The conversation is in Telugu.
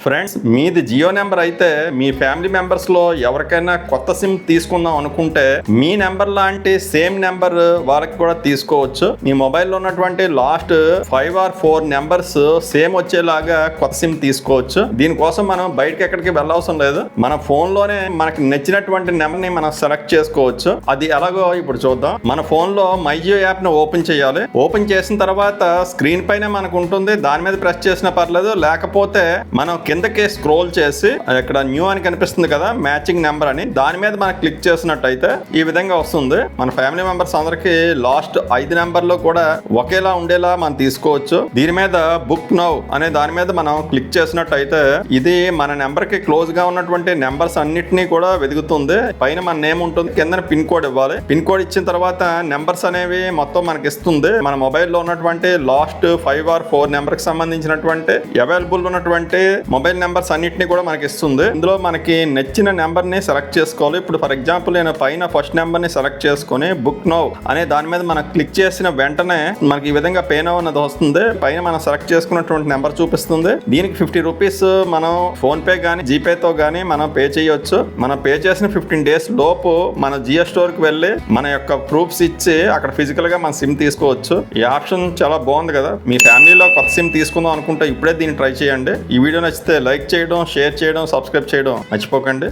ఫ్రెండ్స్, మీది జియో నెంబర్ అయితే మీ ఫ్యామిలీ మెంబర్స్ లో ఎవరికైనా కొత్త సిమ్ తీసుకుందాం అనుకుంటే మీ నెంబర్ లాంటి సేమ్ నెంబర్ వాళ్ళకి కూడా తీసుకోవచ్చు. మీ మొబైల్లో ఉన్నటువంటి లాస్ట్ 5 or 4 నెంబర్స్ సేమ్ వచ్చేలాగా కొత్త సిమ్ తీసుకోవచ్చు. దీనికోసం మనం బయటకి ఎక్కడికి వెళ్ళవసరం లేదు. మన ఫోన్ లోనే మనకి నచ్చినటువంటి నెంబర్ ని మనం సెలెక్ట్ చేసుకోవచ్చు. అది ఎలాగో ఇప్పుడు చూద్దాం. మన ఫోన్ లో మై జియో యాప్ ను ఓపెన్ చేయాలి. ఓపెన్ చేసిన తర్వాత స్క్రీన్ పైన మనకు ఉంటుంది. దాని మీద ప్రెస్ చేసినా పర్లేదు, లేకపోతే మనం కిందకి స్క్రోల్ చేసి ఇక్కడ న్యూ అని కనిపిస్తుంది కదా, మ్యాచింగ్ నెంబర్ అని, దాని మీద మనం క్లిక్ చేసినట్టయితే ఈ విధంగా వస్తుంది. మన ఫ్యామిలీ మెంబర్స్ అందరికి లాస్ట్ 5 నెంబర్లు కూడా ఒకేలా ఉండేలా మనం తీసుకోవచ్చు. దీని మీద బుక్ నౌ అనే దాని మీద మనం క్లిక్ చేసినట్టయితే ఇది మన నెంబర్ కి క్లోజ్ గా ఉన్నటువంటి నెంబర్స్ అన్నిటినీ కూడా వెతుకుతుంది. పైన మన నేమ్ ఉంటుంది, కింద పిన్ కోడ్ ఇవ్వాలి. పిన్ కోడ్ ఇచ్చిన తర్వాత నెంబర్స్ అనేవి మొత్తం మనకి ఇస్తుంది. మన మొబైల్లో ఉన్నటువంటి లాస్ట్ 5 or 4 నెంబర్ కి సంబంధించినటువంటి అవైలబుల్ ఉన్నటువంటి మొబైల్ నెంబర్స్ అన్నిటిని కూడా మనకి ఇస్తుంది. ఇందులో మనకి నచ్చిన నెంబర్ ని సెలెక్ట్ చేసుకోవాలి. ఇప్పుడు ఫర్ ఎగ్జాంపుల్ నేను పైన ఫస్ట్ నెంబర్ ని సెలెక్ట్ చేసుకుని బుక్ నౌ అనే దాని మీద మనం క్లిక్ చేసిన వెంటనే మనకి ఈ విధంగా పే నౌ అన్నది వస్తుంది. పైన మనం సెలెక్ట్ చేసుకున్నటువంటి నెంబర్ చూపిస్తుంది. దీనికి 50 రూపీస్ మనం ఫోన్ పే గానీ జీపే తో గానీ మనం పే చేయొచ్చు. మనం పే చేసిన 15 days లోపు మన జియో స్టోర్ కి వెళ్ళి మన యొక్క ప్రూఫ్స్ ఇచ్చి అక్కడ ఫిజికల్ గా మన సిమ్ తీసుకోవచ్చు. ఈ ఆప్షన్ చాలా బాగుంది కదా. మీ ఫ్యామిలీలో కొత్త సిమ్ తీసుకుందాం అనుకుంటే ఇప్పుడే దీన్ని ట్రై చేయండి. ఈ వీడియో నచ్చితే లైక్ చేయడం, షేర్ చేయడం, సబ్స్క్రైబ్ చేయడం మర్చిపోకండి.